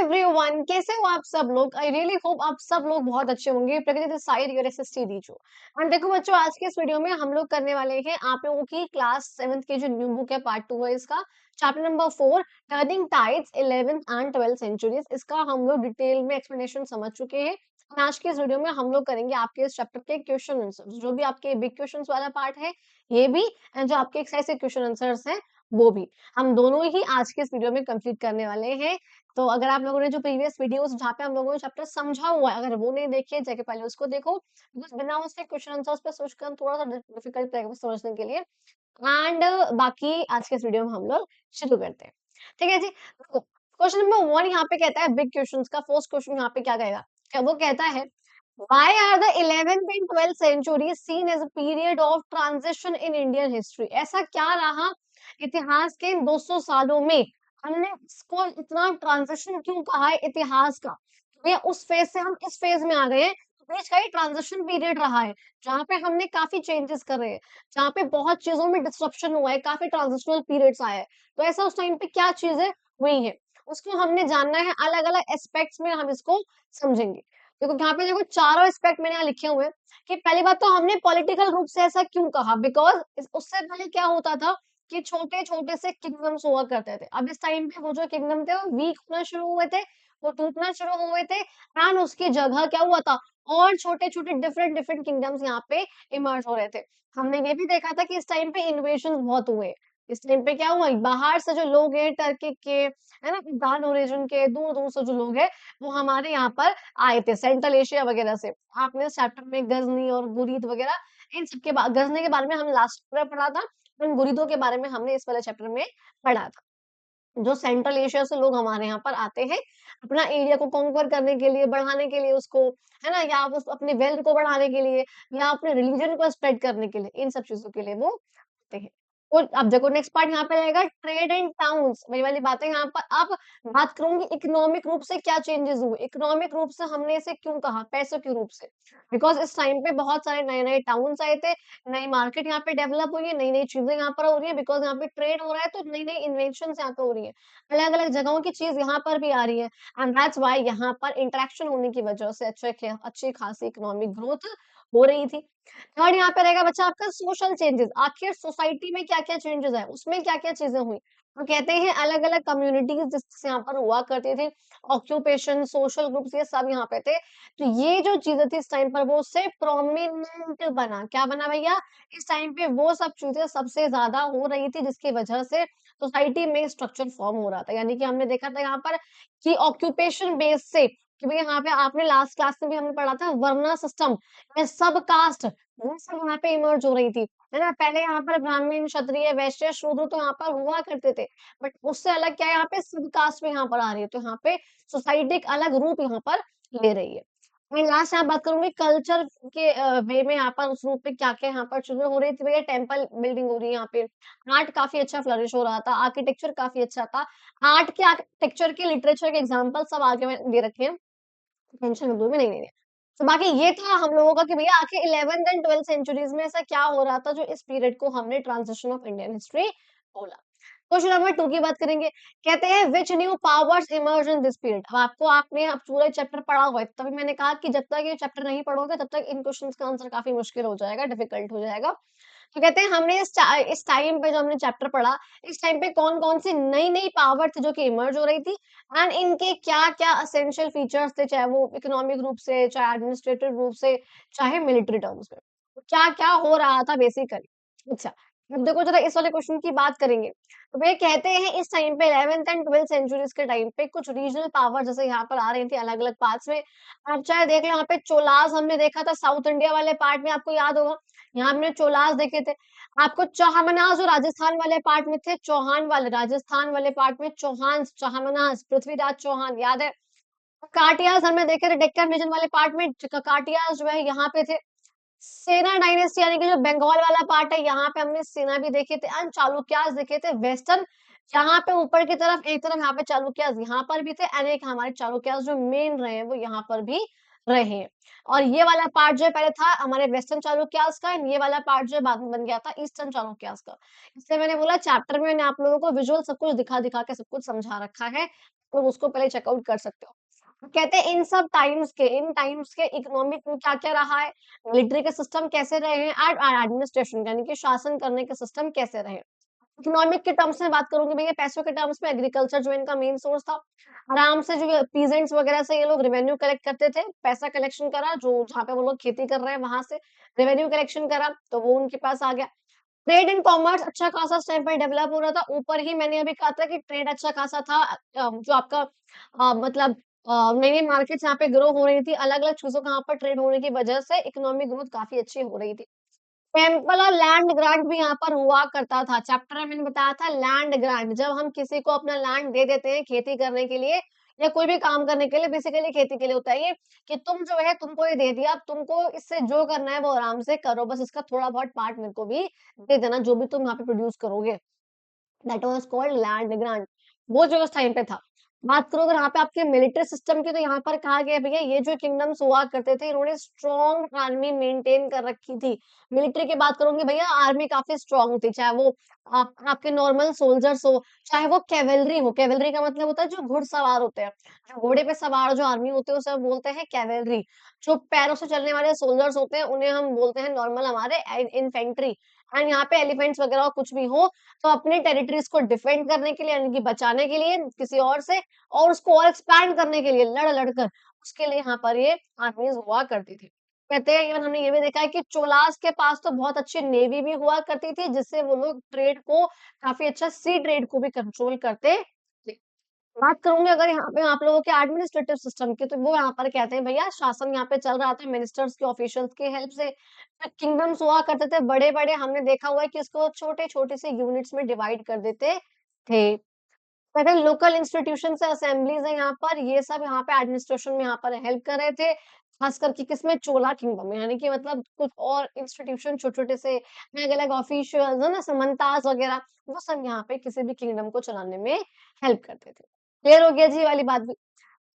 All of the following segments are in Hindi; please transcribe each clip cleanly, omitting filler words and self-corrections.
एवरीवन, कैसे हो आप सब लोग? आई रियली होप आप सब लोग बहुत अच्छे होंगे। प्रकृति दिस साइड योर एसएसटी दीजो। एंड देखो बच्चों, आज के इस वीडियो में हम लोग करने वाले हैं आप लोगों की क्लास 7th की जो न्यू बुक है, पार्ट 2 है इसका, chapter number 4, turning tides 11th and 12th centuries. इसका हम लोग डिटेल में एक्सप्लेनेशन समझ चुके हैं। और आज के इस वीडियो में हम लोग करेंगे आपके इस चैप्टर के क्वेश्चन आंसर, जो भी आपके बिग क्वेश्चंस वाला पार्ट है ये भी, एंड जो आपके एक्सरसाइज के क्वेश्चन आंसर्स हैं वो भी, हम दोनों ही आज के इस वीडियो में कंप्लीट करने वाले हैं। तो अगर आप लोगों ने जो प्रीवियस वीडियोस जहाँ पे हम लोगों ने चैप्टर समझा हुआ है, अगर वो नहीं देखे जाके पहले उसको देखो, बिकॉज बिना उसके क्वेश्चन आंसर्स पे सोचकर थोड़ा सा डिफिकल्ट रहेगा समझने के लिए। एंड बाकी आज के इस वीडियो में हम लोग शुरू करते हैं। ठीक है जी। क्वेश्चन नंबर 1 यहाँ पे कहता है बिग क्वेश्चंस का फर्स्ट क्वेश्चन यहाँ पे क्या कहेगा, वो कहता है Why are the 11th and 12th centuries seen as a period of transition in Indian history? ऐसा क्या रहा इतिहास के इन 200 सालों में, हमने इसको इतना ट्रांजिशन क्यों कहा है इतिहास का? भैया उस फेज से हम इस फेज में आ गए हैं, बीच का ही ट्रांजिशन पीरियड रहा है, जहाँ पे हमने काफी चेंजेस करे हैं, जहाँ पे बहुत चीजों में डिस्ट्रप्शन हुआ है, काफी ट्रांजिशनल पीरियड्स आए हैं। तो ऐसा उस टाइम पे क्या चीजें हुई है, उसको हमने जानना है। अलग अलग एस्पेक्ट्स में हम इसको समझेंगे। देखो यहाँ पे देखो चारों एस्पेक्ट मैंने यहाँ लिखे हुए हैं कि पहली बात तो हमने पॉलिटिकल रूप से ऐसा क्यों कहा, बिकॉज उससे पहले क्या होता था कि छोटे छोटे से किंगडम्स हुआ करते थे। अब इस टाइम पे वो जो किंगडम थे वो वीक होना शुरू हुए थे, वो टूटना शुरू हुए थे, एंड उसकी जगह क्या हुआ था, और छोटे छोटे डिफरेंट डिफरेंट किंगडम्स यहाँ पे इमर्ज हो रहे थे। हमने ये भी देखा था कि इस टाइम पे इन्वेशन बहुत हुए। इस टाइम पे क्या हुआ, बाहर से जो लोग हैं टर्की के, है ना, दान ओरिजिन के, दूर दूर से जो लोग हैं वो हमारे यहाँ पर आए थे, सेंट्रल एशिया वगैरह से। आपने इस चैप्टर में गजनी और गुरीद वगैरह इन सब के गजनी के बारे में हमने लास्ट में पढ़ा था, इन गुरीदों के बारे में हमने इस वाले चैप्टर में पढ़ा था। जो सेंट्रल एशिया से लोग हमारे यहाँ पर आते हैं अपना एरिया को कॉन्कर करने के लिए, बढ़ाने के लिए उसको, है ना, या उस अपने वेल्थ को बढ़ाने के लिए, या अपने रिलीजन को स्प्रेड करने के लिए, इन सब चीजों के लिए वो आते हैं। और अब देखो नेक्स्ट पार्ट यहाँ पे रहेगा ट्रेड एंड टाउन्स, वही वाली बातें यहाँ पर। अब बात करूंगी इकोनॉमिक रूप से क्या चेंजेस हुए, इकोनॉमिक रूप से हमने इसे क्यों कहा, पैसों के रूप से, बिकॉज इस टाइम पे बहुत सारे नए नए टाउन्स आए थे, नई मार्केट यहाँ पे डेवलप हुई है, नई नई चीजें यहाँ पर हो रही है, बिकॉज यहाँ पे ट्रेड हो रहा है, तो नई नई इन्वेंशन यहाँ पे हो रही है, अलग अलग जगहों की चीज यहाँ पर भी आ रही है। एंड दैट्स वाई यहाँ पर इंटरेक्शन होने की वजह से अच्छी खासी इकोनॉमिक ग्रोथ हो रही थी। थर्ड यहाँ पे रहेगा बच्चा आपका सोशल चेंजेस, आखिर सोसाइटी में क्या क्या चेंजेस है, उसमें क्या क्या चीजें हुई। तो कहते हैं अलग अलग कम्युनिटीज जिससे यहाँ पर हुआ करती थी, ऑक्यूपेशन, सोशल ग्रुप्स, ये सब यहाँ पे थे। तो ये जो चीजें थी इस टाइम पर वो उससे प्रोमिनेंट बना, क्या बना भैया, इस टाइम पे वो सब चीजें सबसे ज्यादा हो रही थी, जिसकी वजह से सोसाइटी में स्ट्रक्चर फॉर्म हो रहा था। यानी कि हमने देखा था यहाँ पर कि ऑक्यूपेशन बेस से, कि भाई यहाँ पे आपने लास्ट क्लास में भी हमने पढ़ा था वर्ना सिस्टम, सब कास्ट, वो सब यहाँ पे इमर्ज हो रही थी, है ना। पहले यहाँ पर ब्राह्मण, क्षत्रिय, वैश्य, शूद्र तो यहाँ पर हुआ करते थे, बट उससे अलग क्या है, यहाँ पे सब कास्ट में यहाँ पर आ रही है, तो यहाँ पे सोसाइटी एक अलग रूप यहाँ पर ले रही है। मैं लास्ट यहाँ बात करूंगी कल्चर के वे में, यहाँ पर उस रूप में क्या क्या यहाँ पर चीजें हो रही थी भैया। टेम्पल बिल्डिंग हो रही है यहाँ पे, आर्ट काफी अच्छा फ्लरिश हो रहा था, आर्किटेक्चर काफी अच्छा था। आर्ट के, आर्किटेक्चर के, लिटरेचर के एग्जाम्पल सब आगे में दे रखे हैं, टेंशन मत लो, नहीं नहीं नहीं। तो बाकी ये था हम लोगों का कि भैया आखिर 11th एंड 12th सेंचुरीज में ऐसा क्या हो रहा था जो इस पीरियड को हमने ट्रांजिशन ऑफ इंडियन हिस्ट्री बोला। क्वेश्चन नंबर 2 की बात करेंगे, कहते हैं which new powers emerge in this period. अब आपको, आपने अब पूरा चैप्टर पढ़ा हुआ है, तभी मैंने कहा कि जब तक ये चैप्टर नहीं पढ़ोगे तब तक इन क्वेश्चंस का आंसर काफी मुश्किल हो जाएगा, डिफिकल्ट हो जाएगा। तो कहते हैं हमने इस टाइम पे जो हमने चैप्टर पढ़ा, इस टाइम पे कौन कौन सी नई नई पावर थी जो कि इमर्ज हो रही थी, एंड इनके क्या क्या असेंशियल फीचर्स थे, चाहे वो इकोनॉमिक रूप से, चाहे एडमिनिस्ट्रेटिव रूप से, चाहे मिलिट्री टर्म्स में, क्या क्या हो रहा था बेसिकली। अच्छा, अब देखो जरा इस वाले क्वेश्चन की बात करेंगे, तो वे कहते हैं इस टाइम पे 11th एंड 12th सेंचुरीज के टाइम पे कुछ रीजनल पावर जैसे यहाँ पर आ रही थी अलग अलग पार्ट्स में। आप चाहे देख लो, यहाँ पे चोलास हमने देखा था साउथ इंडिया वाले पार्ट में, आपको याद होगा, यहाँ हमने चोलास देखे थे। आपको चौहामनास जो राजस्थान वाले पार्ट में थे, चौहान वाले राजस्थान वाले पार्ट में, चौहान, चौहामनास, पृथ्वीराज चौहान, याद है। काटियास हमने देखे थे डेक्कन रीजन वाले पार्ट में, काटियास जो है यहाँ पे थे। सेना डायनेस्टी यानी कि जो बंगाल वाला पार्ट है, यहाँ पे हमने सेना भी देखे थे, एंड चालुक्यास देखे थे वेस्टर्न, यहाँ पे ऊपर की तरफ, एक तरफ यहाँ पे चालुक्यास यहाँ पर भी थे, एंड एक हमारे चालुक्यास जो मेन रहे हैं वो यहाँ पर भी रहे हैं। और ये वाला पार्ट जो है पहले था हमारे वेस्टर्न चालुक्यास का, एंड ये वाला पार्ट जो है बाद में बन गया था ईस्टर्न चालुक्यास का। इसलिए मैंने बोला चैप्टर में मैंने आप लोगों को विजुअल सब कुछ दिखा दिखा के सब कुछ समझा रखा है, तो उसको पहले चेकआउट कर सकते हो। कहते हैं इन टाइम्स के इकोनॉमिक में क्या-क्या रहा है, मिलिट्री के सिस्टम कैसे रहे हैं एंड एडमिनिस्ट्रेशन यानी कि शासन करने के सिस्टम कैसे रहे। इकोनॉमिक के टर्म्स में बात करूँगी भैया पैसों के टर्म्स में एग्रीकल्चर जो इनका मेन सोर्स था। आराम से जो पीजेंट्स वगैरह से ये लोग रेवेन्यू कलेक्ट करते थे, पैसा कलेक्शन करा जो जहाँ पे वो लोग खेती कर रहे हैं वहाँ से रेवेन्यू कलेक्शन करा तो वो उनके पास आ गया। ट्रेड एंड कॉमर्स अच्छा खासा उस टाइम पर डेवलप हो रहा था। ऊपर ही मैंने अभी कहा था कि ट्रेड अच्छा खासा था जो आपका मतलब नई-नई मार्केट्स यहाँ पे ग्रो हो रही थी। अलग-अलग चीज़ों का यहाँ पर ट्रेड होने की वजह से इकोनॉमिक ग्रोथ काफ़ी अच्छी हो रही थी। टेम्पल और लैंड ग्रांट भी यहाँ पर हुआ करता था। चैप्टर में मैंने बताया था लैंड ग्रांट जब हम किसी को अपना लैंड दे देते हैं खेती करने के लिए या कोई भी काम करने के लिए बेसिकली खेती के लिए होता है ये कि तुम जो है तुमको ये दे दिया अब तुमको इससे जो करना है वो आराम से करो बस इसका थोड़ा बहुत पार्ट मेरे को भी दे देना जो भी तुम यहाँ पे प्रोड्यूस करोगे। That was called land grant वो जो उस टाइम पे था। बात करूँ अगर यहाँ पे आपके मिलिट्री सिस्टम की तो यहाँ पर कहा गया है भैया ये जो किंगडम्स हुआ करते थे इन्होंने स्ट्रॉन्ग आर्मी मेंटेन कर रखी थी। मिलिट्री की बात करूँगी भैया आर्मी काफ़ी स्ट्रॉन्ग थी, चाहे वो आपके नॉर्मल सोल्जर्स हो, चाहे वो कैवेलरी हो। कैवेलरी का मतलब होता है जो घुड़सवार होते हैं। जो घोड़े पे सवार जो आर्मी होती है उसे हम बोलते हैं कैवेलरी। जो पैरों से चलने वाले सोल्जर्स होते हैं उन्हें हम बोलते हैं नॉर्मल हमारे इन्फेंट्री एंड यहाँ पे एलिफेंट्स वगैरह कुछ भी हो तो अपने टेरिटरीज को डिफेंड करने के लिए यानी कि बचाने के लिए किसी और से और उसको और एक्सपैंड करने के लिए लड़-लड़ कर उसके लिए यहाँ पर ये आर्मीज़ हुआ करती थी। कहते हैं इवन हमने ये भी देखा है कि चोलास के पास तो बहुत अच्छी नेवी भी हुआ करती थी जिससे वो लोग ट्रेड को काफ़ी अच्छा सी ट्रेड को भी कंट्रोल करते थे। बात करूँगी अगर यहाँ पे आप लोगों के एडमिनिस्ट्रेटिव सिस्टम की तो वो यहाँ पर कहते हैं भैया शासन यहाँ पे चल रहा था मिनिस्टर्स के ऑफिशियल्स की हेल्प से। किंगडम्स हुआ करते थे बड़े-बड़े हमने देखा हुआ है कि इसको छोटे-छोटे से यूनिट्स में डिवाइड कर देते थे। अगर लोकल इंस्टीट्यूशन से असेंबलीज है यहाँ पर, ये सब यहाँ पे एडमिनिस्ट्रेशन में यहाँ पर हेल्प कर रहे थे। खास करके किसमें चोला किंगडम में, यानी कि मतलब कुछ और इंस्टीट्यूशन छोटे-छोटे से अलग-अलग ऑफिशियल्स है ना, समंताज वगैरह, वो सब यहाँ पे किसी भी किंगडम को चलाने में हेल्प करते थे। क्लियर हो गया जी ये वाली बात भी?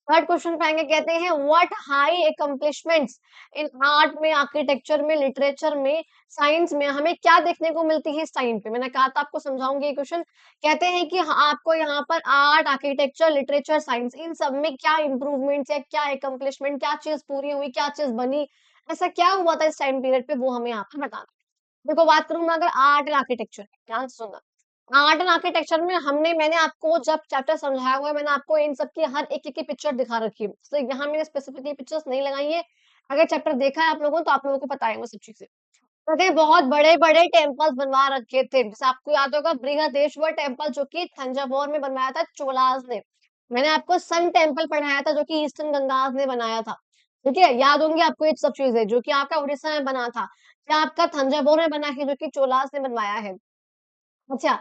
थर्ड क्वेश्चन पे आएँगे कहते हैं what high accomplishments in art में, आर्किटेक्चर में, लिटरेचर में, साइंस में हमें क्या देखने को मिलती है इस टाइम पे? मैंने कहा था आपको समझाऊँगी ये क्वेश्चन। कहते हैं कि आपको यहाँ पर आर्ट, आर्किटेक्चर, लिटरेचर, साइंस इन सब में क्या इम्प्रूवमेंट्स या क्या अकम्प्लिशमेंट क्या चीज़ पूरी हुई, क्या चीज़ बनी? ऐसा क्या हुआ था इस टाइम पीरियड पे वो हमें यहाँ पे बताना है। देखो बात करूँ मैं अगर आर्ट एंड आर्किटेक्चर की, ध्यान से सुनना। आर्ट एंड आर्किटेक्चर में मैंने आपको जब चैप्टर समझाया हुआ है मैंने आपको इन सब की हर एक की पिक्चर दिखा रखी है। तो यहाँ मैंने स्पेसिफिकली पिक्चर्स नहीं लगाई है। अगर चैप्टर देखा है आप लोगों ने तो आप लोगों को पता है वो सब चीज़ें। कहते बहुत बड़े-बड़े टेम्पल्स बनवा रखे थे। जैसे आपको याद होगा बृहदेश्वर टेम्पल जो कि थंजावुर में बनवाया था चोलास ने। मैंने आपको सन टेम्पल पढ़ाया था जो कि ईस्टर्न गंगास ने बनाया था। ठीक है? याद होंगी आपको ये सब चीज़ें जो कि आपका उड़ीसा में बना था। या आपका थंजावुर में बना है जो कि चोलास ने बनवाया है। अच्छा,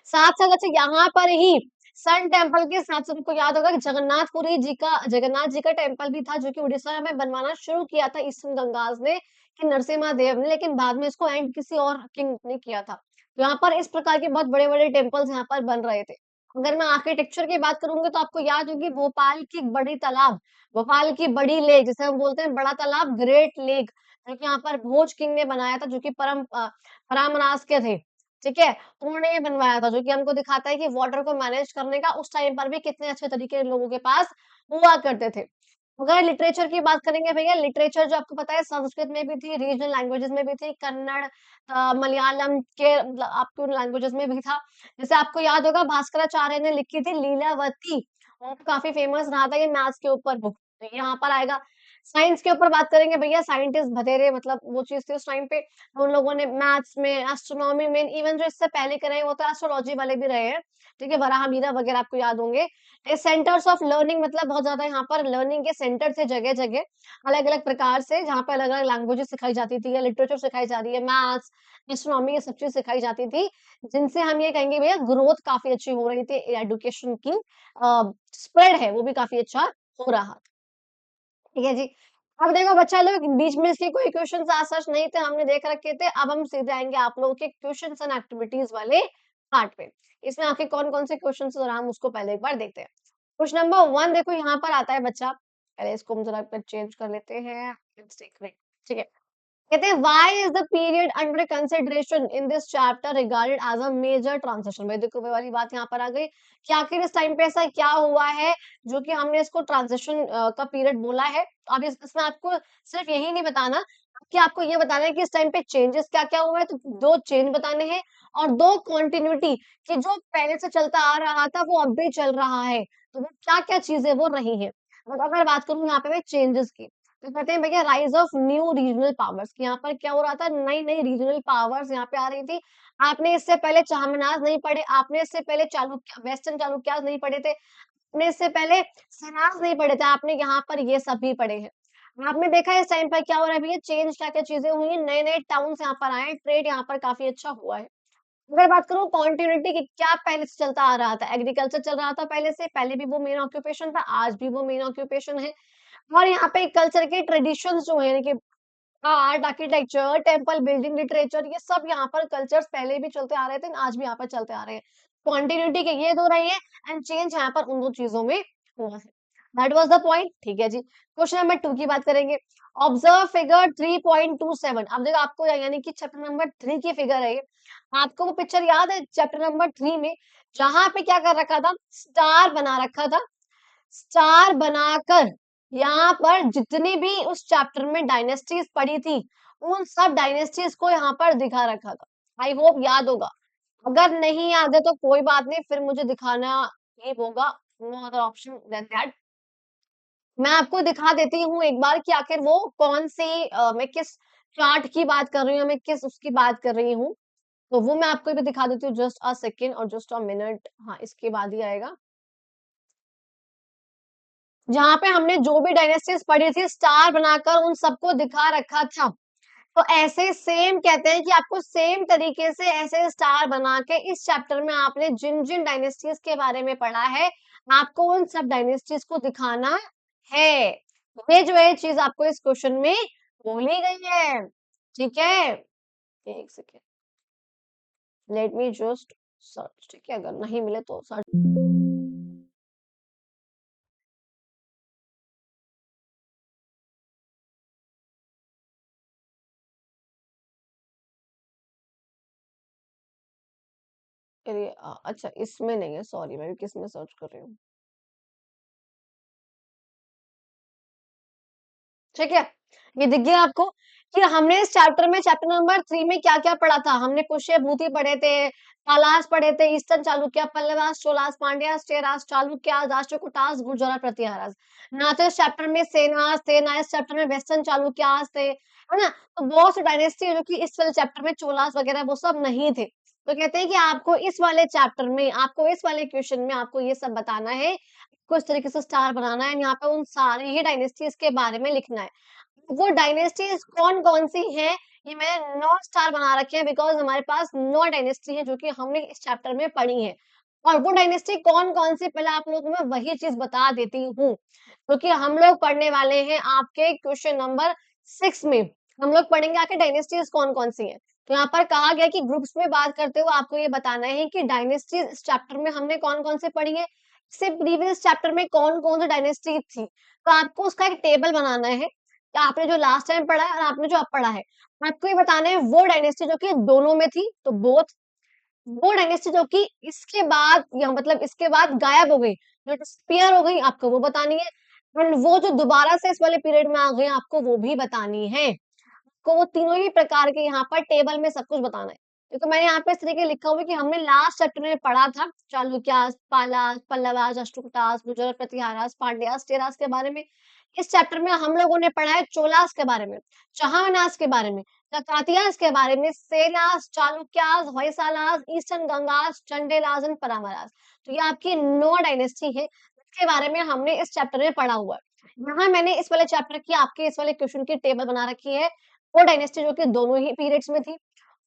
साथ-साथ अच्छा यहाँ पर ही सन टेम्पल के साथ-साथ आपको याद होगा कि जगन्नाथ जी का टेम्पल भी था जो कि उड़ीसा में बनवाना शुरू किया था ईस्टर्न गंगास ने कि नरसिम्हा देव ने, लेकिन बाद में इसको एंड किसी और किंग ने किया था। तो यहाँ पर इस प्रकार के बहुत बड़े-बड़े टेम्पल्स यहाँ पर बन रहे थे। अगर मैं आर्किटेक्चर की बात करूँगी तो आपको याद होगी भोपाल की बड़ी लेक जिसे हम बोलते हैं बड़ा तालाब ग्रेट लेक, जो कि यहाँ पर भोज किंग ने बनाया था जो कि परामरास के थे। ठीक है? उन्होंने ये बनवाया था जो कि हमको दिखाता है कि वाटर को मैनेज करने का उस टाइम पर भी कितने अच्छे तरीके लोगों के पास हुआ करते थे। अगर लिटरेचर की बात करेंगे भैया लिटरेचर जो आपको पता है संस्कृत में भी थी, रीजनल लैंग्वेजेस में भी थी, कन्नड़ मलयालम के आपको लैंग्वेजेस में भी था। जैसे आपको याद होगा भास्कराचार्य ने लिखी थी लीलावती, वो काफ़ी फेमस रहा था ये मैथ्स के ऊपर बुक। तो यहाँ पर आएगा। साइंस के ऊपर बात करेंगे भैया साइंटिस्ट बथेरे मतलब वो चीज़ थी उस टाइम पे उन लोगों ने मैथ्स में, एस्ट्रोनॉमी में इवन जो इससे पहले के रहे वो तो एस्ट्रोलॉजी वाले भी रहे हैं। ठीक है? वराह मीरा वगैरह आपको याद होंगे। ये सेंटर्स ऑफ लर्निंग मतलब बहुत ज़्यादा यहाँ पर लर्निंग के सेंटर थे जगह-जगह, अलग-अलग प्रकार से जहाँ पे अलग-अलग लैंग्वेजेस सिखाई जाती थी या लिटरेचर सिखाई जा रही है, मैथ्स, एस्ट्रोनॉमी ये सब चीज़ सिखाई जाती थी, जिनसे हम ये कहेंगे भैया ग्रोथ काफ़ी अच्छी हो रही थी एजुकेशन की स्प्रेड है वो भी काफ़ी अच्छा हो रहा था। ठीक है जी। अब देखो बच्चा लोग बीच में इसके कोई क्वेश्चंस आज सच नहीं थे, हमने देख रखे थे। अब हम सीधे आएँगे आप लोगों के क्वेश्चंस एंड एक्टिविटीज़ वाले पार्ट पे। इसमें आखिर कौन-कौन से क्वेश्चंस और हम उसको पहले एक बार देखते हैं। क्वेश्चन नंबर 1 देखो यहाँ पर आता है बच्चा, पहले इसको हम ज़रा चेंज कर लेते हैं। लेट्स टेक इट, ठीक है। कहते हैं why is the period under consideration in this chapter regarded as a major transition. भाई देखो, वो वाली बात यहाँ पर आ गई कि आखिर इस टाइम पे ऐसा क्या हुआ है जो कि हमने इसको ट्रांजिशन का पीरियड बोला है। अब इसमें आपको सिर्फ यही नहीं बताना कि आपको ये बताना है कि इस टाइम पे चेंजेस क्या क्या हुआ है, तो दो चेंज बताने हैं और दो कॉन्टिन्यूटी कि जो पहले से चलता आ रहा था वो अब भी चल रहा है, तो वो क्या क्या चीजें वो रही है। अगर बात करूं यहाँ पे मैं चेंजेस की, तो कहते हैं भैया rise of new regional powers, कि यहाँ पर क्या हो रहा था, नई नई रीजनल पावर्स यहाँ पे आ रही थी। आपने इससे पहले चाहमनाज नहीं पढ़े, आपने इससे पहले चालुक्य वेस्टर्न चालुक्यास नहीं पढ़े थे, आपने इससे पहले सेनास नहीं पढ़े थे, आपने यहाँ पर ये सभी पढ़े हैं। आपने देखा है इस टाइम पर क्या हो रहा है भैया, चेंज क्या क्या चीजें हुई है, नए नए टाउन यहाँ पर आए, ट्रेड यहाँ पर काफी अच्छा हुआ है। अगर बात करूं कॉन्टिन्यूटी की, क्या पहले से चलता आ रहा था, एग्रीकल्चर चल रहा था पहले से, पहले भी वो मेन ऑक्यूपेशन था, आज भी वो मेन ऑक्यूपेशन है। और यहाँ पे कल्चर के ट्रेडिशंस जो है, यानी कि art, architecture, temple building, literature, ये सब यहाँ पर कल्चर्स पहले भी चलते आ रहे थे, आज भी यहाँ पर चलते आ रहे हैं। कॉन्टिन्यूटी के ये दो रही है एंड चेंज यहाँ पर उन दो चीजों में हुआ है। दैट वाज द पॉइंट, ठीक है जी। क्वेश्चन नंबर 2 की बात करेंगे। Observe figure 3.27। अब देखो आपको यानी कि चैप्टर नंबर 3 की फिगर है ये। आपको वो पिक्चर याद है चैप्टर नंबर 3 में, जहां पे क्या कर रखा था, स्टार बना रखा था। स्टार बनाकर यहाँ पर जितनी भी उस चैप्टर में डायनेस्टीज पड़ी थी, उन सब डायनेस्टीज को यहाँ पर दिखा रखा था। आई होप याद होगा। अगर नहीं याद है तो कोई बात नहीं, फिर मुझे दिखाना ही होगा, no other option then that. मैं आपको दिखा देती हूँ एक बार कि आखिर वो कौन सी मैं किस चार्ट की बात कर रही हूँ, मैं किस उसकी बात कर रही हूँ। तो वो मैं आपको भी दिखा देती हूँ, जस्ट अ सेकेंड और जस्ट अ मिनट। हाँ, इसके बाद ही आएगा, जहाँ पे हमने जो भी डायनेस्टीज पढ़ी थी स्टार बनाकर उन सबको दिखा रखा था। तो ऐसे सेम कहते हैं कि आपको सेम तरीके से ऐसे स्टार बना के इस चैप्टर में आपने जिन जिन डायनेस्टीज के बारे में पढ़ा है, आपको उन सब डायनेस्टीज को दिखाना है। ये जो है चीज आपको इस क्वेश्चन में बोली गई है, ठीक है। एक second, let me just search, ठीक है, अगर नहीं मिले तो सर्च। अरे अच्छा, इसमें नहीं है, सॉरी, मैं भी किस में सर्च कर रही हूँ। ठीक है, ये दिख गया आपको कि हमने इस चैप्टर में चैप्टर नंबर 3 में क्या-क्या पढ़ा था। हमने पुष्यभूति पढ़े थे, पालाश पढ़े थे, ईस्टर्न चालुक्य, पल्लवास, चोलास, पांड्यास, चेरास, चालुक्यास, राष्ट्रकूटास, गुर्जर, प्रतिहारास। ना तो इस चैप्टर में सेनास थे, ना इस चैप्टर में वेस्टर्न चालुक्यास थे, है ना? तो बहुत से डायनेस्टी है जो कि इस वाले चैप्टर में चोलास वगैरह वो सब नहीं थे। तो कहते हैं कि आपको इस वाले चैप्टर में, आपको इस वाले क्वेश्चन में आपको ये सब बताना है, आपको इस तरीके से स्टार बनाना है, यहाँ पे उन सारे ही डायनेस्टीज के बारे में लिखना है। वो डायनेस्टीज कौन-कौन सी हैं, ये मैंने 9 स्टार बना रखे हैं बिकॉज़ हमारे पास 9 डायनेस्टी है जो कि हमने इस चैप्टर में पढ़ी है। और वो डायनेस्टी कौन-कौन सी, पहले आप लोगों को मैं वही चीज़ बता देती हूँ, क्योंकि हम लोग पढ़ने वाले हैं आपके क्वेश्चन नंबर 6 में। हम लोग पढ़ेंगे आखिर डायनेस्टीज कौन-कौन सी हैं। तो यहाँ पर कहा गया है कि ग्रुप्स में बात करते हुए आपको ये बताना है कि डायनेस्टीज इस चैप्टर में हमने कौन-कौन सी पढ़ी है, इससे प्रीवियस चैप्टर में कौन-कौन सी डायनेस्टी थी। तो आपको उसका एक टेबल बनाना है कि आपने जो लास्ट टाइम पढ़ा है और आपने जो अब पढ़ा है। आपको ये बताना है वो डायनेस्टी जो कि दोनों में थी, तो बोथ। वो डायनेस्टी जो कि इसके बाद या मतलब इसके बाद गायब हो गई, जो डिसअपीयर हो गई, आपको वो बतानी है। एंड वो जो दोबारा से इस वाले पीरियड में आ गई, आपको वो भी बतानी है। को वो तीनों ही प्रकार के यहाँ पर टेबल में सब कुछ बताना है। क्योंकि मैंने यहाँ पे इस तरीके लिखा हुआ है कि हमने लास्ट चैप्टर में पढ़ा था चालुक्यास, पालास, पल्लवास, राष्ट्रकूटास, गुर्जर, प्रतिहारास, पांड्यास, चेरास के बारे में। इस चैप्टर में हम लोगों ने पढ़ा है चोलास के बारे में, चाहमानास के बारे में, काकतीयास के बारे में, सेलास, चालुक्यास, होयसालास, ईस्टर्न गंगास, चंडेलास एंड परामरास। तो ये आपकी 9 डायनेस्टी है, इसके बारे में हमने इस चैप्टर में पढ़ा हुआ है। यहाँ मैंने इस वाले चैप्टर की आपके इस वाले क्वेश्चन की टेबल बना रखी है। वो डायनेस्टी जो कि दोनों ही पीरियड्स में थी,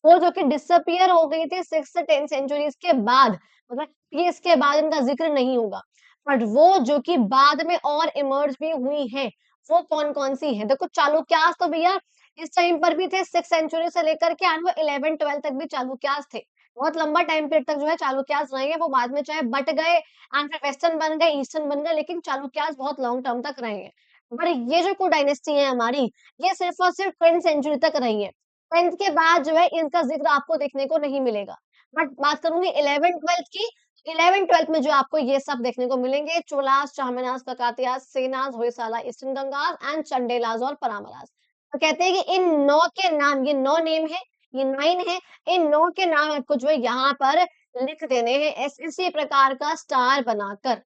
वो जो कि डिसअपीयर हो गई थी 6 से 10 सेंचुरीज के बाद, मतलब ये इसके बाद इनका जिक्र नहीं होगा। बट वो जो कि बाद में और इमर्ज भी हुई हैं, वो कौन-कौन सी हैं? देखो चालुक्यास तो भैया इस टाइम पर भी थे, 6 सेंचुरी से लेकर के एंड वो 11-12 तक भी चालुक्यास थे। बहुत लंबा टाइम पीरियड तक जो है चालुक्यास रहे हैं, वो बाद में चाहे बँट गए एंड फिर वेस्टर्न बन गए, ईस्टर्न बन गए, लेकिन चालुक्यास बहुत लॉन्ग टर्म तक रहे हैं। पर ये जो कोई डायनेस्टी है हमारी, ये सिर्फ़ और सिर्फ़ 10th सेंचुरी तक रही है। 10th के बाद जो है इनका ज़िक्र आपको देखने को नहीं मिलेगा। बट बात करूँगी 11th-12th की, 11th-12th में जो आपको ये सब देखने को मिलेंगे, चोलास, चाहमानास, ककातियास, सेनास, होयसाला, ईस्टर्न गंगास एंड चंडेलास और परामरास। तो कहते हैं कि इन 9 के नाम, ये 9 नेम है, ये 9 है, इन 9 के नाम आपको जो है यहाँ पर लिख देने हैं इसी प्रकार का स्टार बनाकर।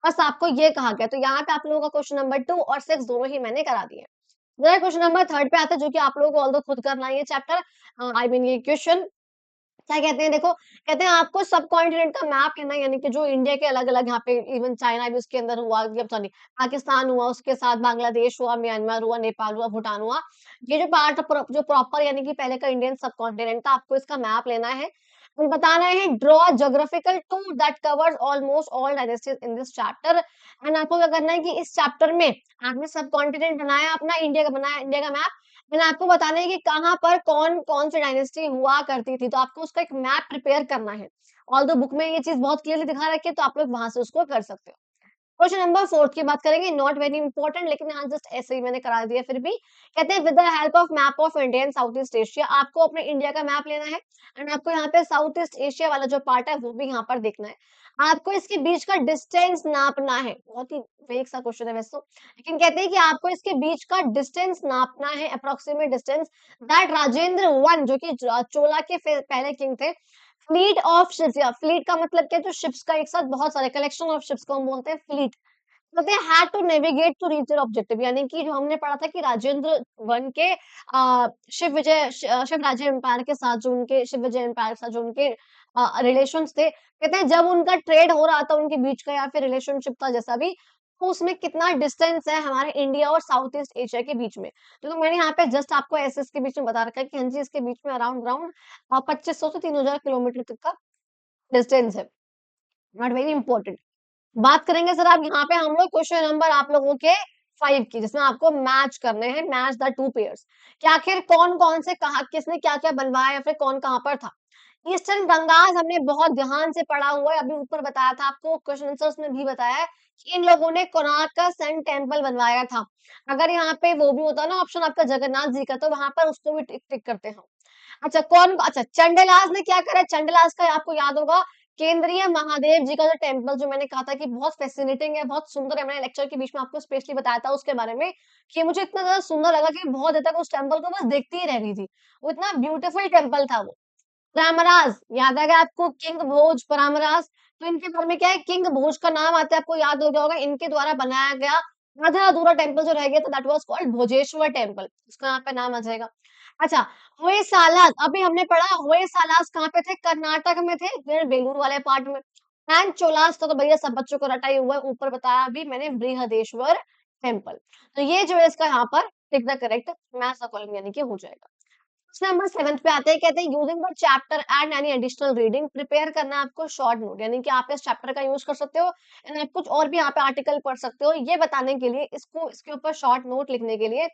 बस आपको ये कहा गया, तो यहाँ पे आप लोगों का क्वेश्चन नंबर 2 और 6 दोनों ही मैंने करा दिए। मेरा क्वेश्चन नंबर 3 पे आता है, जो कि आप लोगों को ऑल्दो खुद करना है ये चैप्टर, आई मीन ये क्वेश्चन। क्या कहते हैं देखो, कहते हैं आपको सब कॉन्टिनेंट का मैप लेना है, यानी कि जो इंडिया के अलग-अलग यहाँ पे इवन चाइना भी उसके अंदर हुआ, या सॉरी पाकिस्तान हुआ, उसके साथ बांग्लादेश हुआ, म्यांमार हुआ, नेपाल हुआ, भूटान हुआ। ये जो पार्ट जो प्रॉपर यानी कि पहले का इंडियन सब कॉन्टिनेंट था, आपको इसका मैप लेना है। और बताना है draw a geographical tour that covers almost all dynasties in this chapter. And आपको क्या करना है कि इस चैप्टर में आपने सब कॉन्टिनेंट बनाया, अपना इंडिया का बनाया, इंडिया का मैप। मैंने आपको बताना है कि कहाँ पर कौन-कौन सी डायनेस्टी हुआ करती थी, तो आपको उसका एक मैप प्रिपेयर करना है। ऑल्दो बुक में ये चीज़ बहुत क्लियरली दिखा रखी है, तो आप लोग वहाँ से उसको कर सकते हो। क्वेश्चन नंबर 4 की बात करेंगे, नॉट वेरी इंपॉर्टेंट, लेकिन हाँ जस्ट ऐसे ही मैंने करा दिया फिर भी। कहते हैं with the help of map of India and south east Asia, आपको अपने इंडिया का मैप लेना है एंड आपको यहाँ पे साउथ ईस्ट एशिया वाला जो पार्ट है वो भी यहाँ पर देखना है। आपको इसके बीच का डिस्टेंस नापना है। बहुत ही वेग सा क्वेश्चन है वैसे तो, लेकिन कहते हैं कि आपको इसके बीच का डिस्टेंस नापना है, approximate distance that Rajendra one, जो कि चोला के पहले किंग थे, फ्लीट ऑफ शिप्स, या फ्लीट का मतलब क्या है, जो शिप्स का एक साथ बहुत सारे कलेक्शन ऑफ शिप्स को हम बोलते हैं फ्लीट। तो they had to navigate to reach their objective, यानी कि जो हमने पढ़ा था कि राजेंद्र वन के शिवराज्य एम्पायर के साथ, जो उनके शिवविजय एम्पायर के साथ जो उनके रिलेशंस थे, कहते हैं जब उनका ट्रेड हो रहा था उनके बीच का, या फिर रिलेशनशिप था जैसा भी, तो उसमें कितना डिस्टेंस है हमारे इंडिया और साउथ ईस्ट एशिया के बीच में। तो मैंने यहाँ पे जस्ट आपको ऐसे इसके बीच में बता रखा है कि हाँ जी, इसके बीच में अराउंड अराउंड 2500 से 3000 किलोमीटर तक का डिस्टेंस है। Not very important. बात करेंगे सर आप यहाँ पे हम लोग क्वेश्चन नंबर आप लोगों के 5 की, जिसमें आपको मैच करने हैं, मैच द टू पेयर्स, कि आखिर कौन-कौन से कहा, किसने क्या-क्या बनवाया, या फिर कौन कहाँ पर था। ईस्टर्न गंगास हमने बहुत ध्यान से पढ़ा हुआ है, अभी ऊपर बताया था आपको, क्वेश्चन आंसर्स में भी बताया है कि इन लोगों ने कोणार्क का सन टेम्पल बनवाया था। अगर यहाँ पे वो भी होता ना ऑप्शन आपका जगन्नाथ जी का, तो वहां पर उसको भी टिक टिक करते हैं। अच्छा अच्छा चंडलास ने क्या करा, चंडलास का आपको याद होगा, केंद्रीय महादेव जी का जो टेम्पल, जो मैंने कहा था कि बहुत फैसिनेटिंग है, बहुत सुंदर है, मैंने लेक्चर के बीच में आपको स्पेशली बताया था उसके बारे में, कि मुझे इतना ज्यादा सुंदर लगा कि बहुत देर तक उस टेम्पल को बस देखती ही रह रही थी। वो इतना ब्यूटीफुल टेम्पल था वो। रामराज याद आ गया आपको, किंग भोज, परामराज। तो इनके बारे में क्या है, किंग भोज का नाम आता है, आपको याद हो गया होगा, इनके द्वारा बनाया गया आधा अधूरा टेम्पल जो रह गया था, that was called Bhojeshwar temple, उसका यहाँ पे नाम आ जाएगा। अच्छा, होयसालास, अभी हमने पढ़ा होयसालास कहाँ पे थे, कर्नाटक में थे, फिर बेलूर वाले पार्ट में। एंड चोलास तो भैया सब बच्चों को रटा ही हुआ है, ऊपर बताया अभी मैंने बृहदेश्वर टेम्पल। तो ये जो है इसका यहाँ पर tick the correct match the column यानी कि हो जाएगा। नंबर 7th पे आते हैं, कहते हैं using the chapter and any additional reading, prepare करना है आपको शॉर्ट नोट, यानी कि आप इस चैप्टर का यूज कर सकते हो एंड आप कुछ और भी यहाँ पे आर्टिकल पढ़ सकते हो, ये बताने के लिए, इसको इसके ऊपर शॉर्ट नोट लिखने के लिए।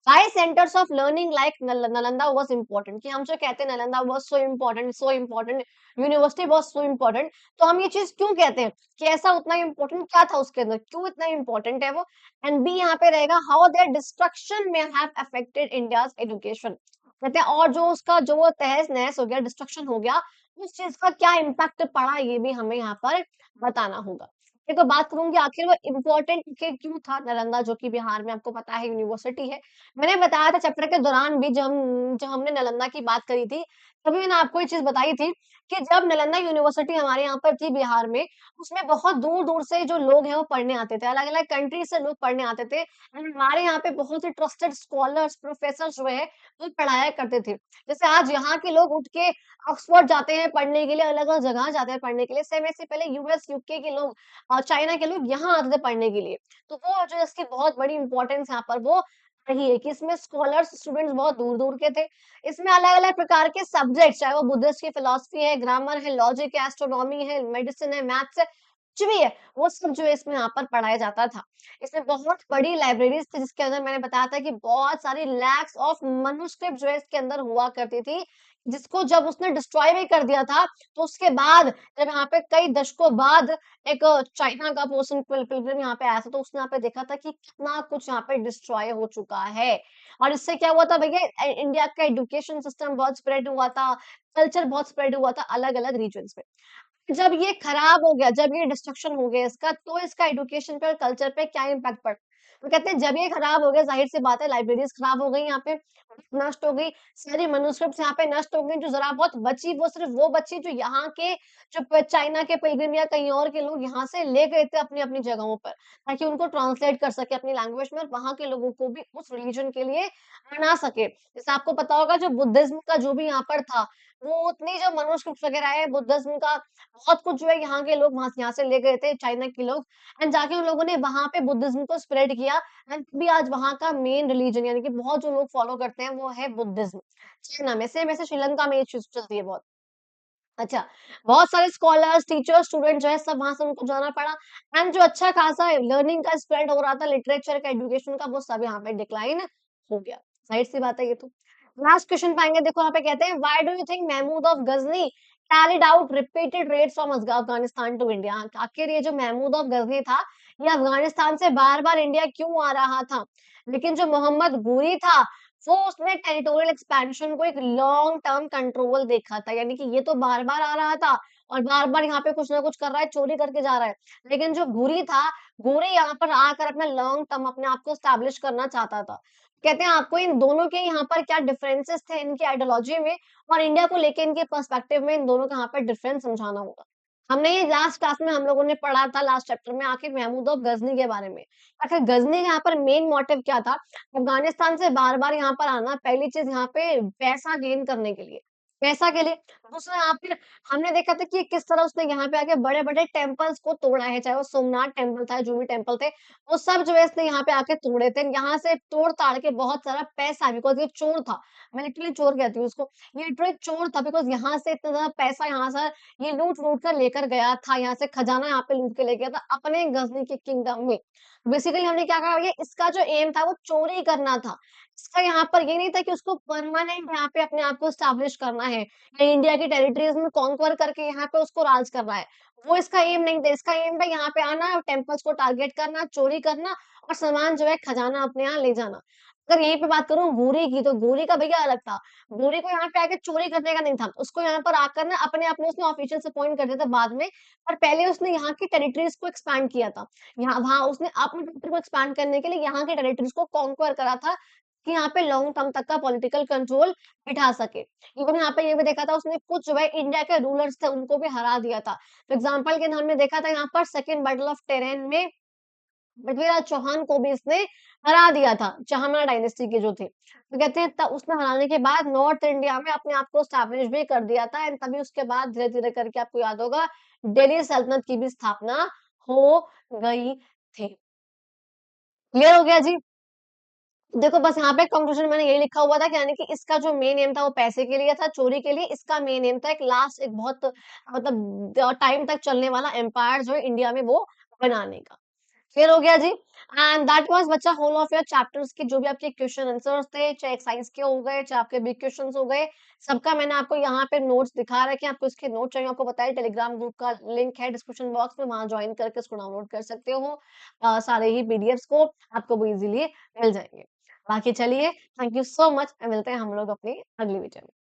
Why centres of learning like Nalanda was important, कि हम जो कहते हैं Nalanda was so important, university was so important, तो हम ये चीज क्यों कहते हैं कि ऐसा उतना इम्पोर्टेंट क्या था उसके अंदर, क्यों इतना इम्पोर्टेंट है वो। एंड बी यहाँ पे रहेगा, हाउ देयर डिस्ट्रक्शन में हैव अफेक्टेड इंडियाज एजुकेशन, कहते हैं और जो उसका जो वो तहस-नहस हो गया, डिस्ट्रक्शन हो गया, उस चीज़ का क्या इम्पैक्ट पड़ा, ये भी हमें यहाँ पर बताना होगा। देखो बात करूँगी आखिर वो इम्पोर्टेंट के क्यों था नालंदा, जो कि बिहार में आपको पता है यूनिवर्सिटी है। मैंने बताया था चैप्टर के दौरान भी, जब हमने नालंदा की बात करी थी, तभी मैंने आपको ये चीज़ बताई थी कि जब नालंदा यूनिवर्सिटी हमारे यहाँ पर थी बिहार में, उसमें बहुत दूर-दूर से जो लोग हैं वो पढ़ने आते थे, अलग-अलग कंट्री से लोग पढ़ने आते थे एंड हमारे यहाँ पे बहुत ही ट्रस्टेड स्कॉलर्स, प्रोफेसर्स जो है वो पढ़ाया करते थे। जैसे आज यहाँ के लोग उठ के ऑक्सफोर्ड जाते हैं पढ़ने के लिए, अलग-अलग जगह जाते हैं पढ़ने के लिए, सेम ऐसे पहले यूएस, यूके के लोग चाइना के लोग यहाँ आते थे पढ़ने के लिए। तो वो जो इसकी बहुत बड़ी इम्पोर्टेंस यहाँ पर वो रही है कि इसमें स्कॉलर्स, स्टूडेंट्स बहुत दूर-दूर के थे। इसमें अलग-अलग प्रकार के सब्जेक्ट्स, चाहे वो बुद्धिस्ट की फिलॉसफी है, ग्रामर है, लॉजिक है, एस्ट्रोनॉमी है, मेडिसिन है, मैथ्स है, कुछ भी है, वो सब जो है इसमें यहाँ पर पढ़ाया जाता था। इसमें बहुत बड़ी लाइब्रेरीज़ थी, जिसके अंदर मैंने बताया था कि बहुत सारी लैक्स ऑफ मैन्युस्क्रिप्ट जो है इसके अंदर हुआ करती थी, जिसको जब उसने डिस्ट्रॉय भी कर दिया था, तो उसके बाद जब यहाँ पे कई दशकों बाद एक चाइना का पर्सन पिलग्रिम यहाँ पे आया था, तो उसने यहाँ पे देखा था कि कितना कुछ यहाँ पे डिस्ट्रॉय हो चुका है। और इससे क्या हुआ था भैया, इंडिया का एजुकेशन सिस्टम बहुत स्प्रेड हुआ था, कल्चर बहुत स्प्रेड हुआ था अलग-अलग रीजन्स में। जब ये खराब हो गया, जब ये डिस्ट्रक्शन हो गया इसका, तो इसका एजुकेशन पे और कल्चर पे क्या इम्पैक्ट पड़ा? वो कहते हैं जब ये खराब हो गया, ज़ाहिर-सी बात है लाइब्रेरीज़ खराब हो गई यहाँ पे, नष्ट हो गई, सारी मैन्युस्क्रिप्ट्स यहाँ पे नष्ट हो गई, जो ज़रा बहुत बची वो सिर्फ़ वो बची जो यहाँ के जो प चाइना के पिलग्रिम या कहीं और के लोग यहाँ से ले गए थे अपनी-अपनी जगहों पर, ताकि उनको ट्रांसलेट कर सके अपनी लैंग्वेज में और वहाँ के लोगों को भी उस रिलीजन के लिए बना सके। जैसे आपको पता होगा जो बुद्धिज़्म का जो भी यहाँ पर था, वो उतनी जो मैन्युस्क्रिप्ट्स वगैरह है बुद्धिज़्म का बहुत कुछ जो है यहाँ के लोग वहाँ से यहाँ से ले गए थे चाइना के लोग एंड जाके उन लोगों ने वहाँ पे बुद्धिज़्म को स्प्रेड किया एंड भी आज वहाँ का मेन रिलीजन यानी कि बहुत जो लोग फॉलो करते हैं वो है बुद्धिज़्म। चाइना में सेम ऐसे श्रीलंका में ये चीज़ चलती है बहुत। अच्छा, बहुत सारे स्कॉलर्स, टीचर्स, स्टूडेंट जो है सब वहाँ से उनको जाना पड़ा एंड जो अच्छा खासा लर्निंग का स्प्रेड हो रहा था लिटरेचर का, एजुकेशन का वो सब यहाँ पे डिक्लाइन हो गया। ज़ाहिर-सी बात है ये तो। लास्ट क्वेश्चन पाएँगे देखो यहाँ पे कहते हैं why do you think Mahmud of Ghazni carried out repeated raids from Afghanistan to India? आखिर ये जो महमूद ऑफ गज़नी था, ये अफ़गानिस्तान से बार-बार इंडिया क्यों आ रहा था? लेकिन जो मोहम्मद घूरी था, वो उसने टेरिटोरियल एक्सपेंशन को एक लॉन्ग टर्म कंट्रोल देखा था, यानी कि ये तो बार-बार आ रहा था और बार-बार यहाँ पे कुछ ना कुछ कर रहा है, चोरी करके जा रहा है। लेकिन जो घुरी था, घुरी यहाँ पर आकर अपना लॉन्ग टर्म अपने आप को एस्टेब्लिश करना चाहता था। कहते हैं आपको इन दोनों के यहाँ पर क्या डिफरेंसेस थे इनकी आइडियोलॉजी में और इंडिया को लेके इनके पर्सपेक्टिव में इन दोनों का यहाँ पर डिफरेंस समझाना होगा। हमने ये लास्ट क्लास में हम लोगों ने पढ़ा था लास्ट चैप्टर में आखिर महमूद ऑफ गज़नी के बारे में। आखिर गज़नी का यहाँ पर मेन मोटिव क्या था? अफ़गानिस्तान से बार-बार यहाँ पर आना, पहली चीज़ यहाँ पे पैसा गेन करने के लिए, पैसा के लिए। दूसरा यहाँ पे हमने देखा था कि किस तरह उसने यहाँ पे आके बड़े-बड़े टेम्पल्स को तोड़ा है, चाहे वो सोमनाथ टेम्पल था, जो भी टेम्पल थे, वो सब जो है इसने यहाँ पे आके तोड़े थे। यहाँ से तोड़-ताड़ के बहुत सारा पैसा बिकॉज़ ये चोर था, मैं लिटरली चोर कहती हूँ उसको। ये लिटरली चोर था बिकॉज़ यहाँ से इतना ज़्यादा पैसा यहाँ से ये लूट-वूट कर लेकर गया था, यहाँ से खजाना यहाँ पे लूट के ले गया था अपने गज़नी के किंगडम में। बेसिकली हमने क्या कहा ये इसका जो एम था वो चोरी करना था। इसका यहाँ पर ये नहीं था कि उसको परमानेंट यहाँ पे अपने आप को एस्टेब्लिश करना है या इंडिया की टेरिटरीज़ में कॉन्क्वर करके यहाँ पे उसको राज करना है। वो इसका एम नहीं था, इसका एम था यहाँ पे आना, टेम्पल्स को टारगेट करना, चोरी करना और सामान जो है खजाना अपने यहाँ ले जाना। अगर यहीं पे बात करूँ गोरी की, तो गोरी का भैया अलग था। गोरी को यहाँ पे आके चोरी करने का नहीं था। उसको यहाँ पर आकर ना अपने आप में उसने ऑफिशियल से अपॉइंट कर दिया था बाद में, पर पहले उसने यहाँ की टेरिटरीज़ को एक्सपैंड किया था। यहाँ वहाँ उसने अपने टेरिटरी को एक्सपैंड करने के लिए यहाँ की टेरिटरीज़ को कॉन्क्वर करा था, कि यहाँ पे लॉन्ग टर्म तक का पॉलिटिकल कंट्रोल बिठा सके। इवन यहाँ पे ये भी देखा था उसने कुछ जो है इंडिया के रूलर्स थे उनको भी हरा दिया था। तो एग्ज़ाम्पल के लिए हमने देखा था यहाँ पर सेकंड बैटल ऑफ टेरेन में पृथ्वीराज चौहान को भी इसने हरा दिया था, चाहमाना डायनेस्टी के जो थे। तो कहते हैं उसने हराने के बाद नॉर्थ इंडिया में अपने आप को एस्टेब्लिश भी कर दिया था एंड तभी उसके बाद धीरे-धीरे करके आपको याद होगा दिल्ली सल्तनत की भी स्थापना हो गई थी। क्लियर हो गया जी? देखो बस यहाँ पे कंक्लूजन मैंने यही लिखा हुआ था कि यानी कि इसका जो मेन एम था वो पैसे के लिए था, चोरी के लिए, इसका मेन एम था एक लास्ट एक बहुत मतलब टाइम तक चलने वाला एम्पायर जो है इंडिया में वो बनाने का। क्लियर हो गया जी? एंड दैट वाज़ बच्चा होल ऑफ योर चैप्टर्स के जो भी आपके क्वेश्चन आंसर्स थे, चाहे एक्सरसाइज के हो गए, चाहे आपके बिग क्वेश्चन्स हो गए, सबका मैंने आपको यहाँ पे नोट्स दिखा रखे हैं। आपको इसके नोट चाहिए, आपको बताया टेलीग्राम ग्रुप का लिंक है डिस्क्रिप्शन बॉक्स में, वहाँ जॉइन करके इसको डाउनलोड कर सकते हो। सारे ही पीडीएफ्स को आपको वो इज़िली मिल जाएँगे। बाकी चलिए, थैंक यू सो मच मिलते हैं हम लोग अपनी अगली वीडियो में।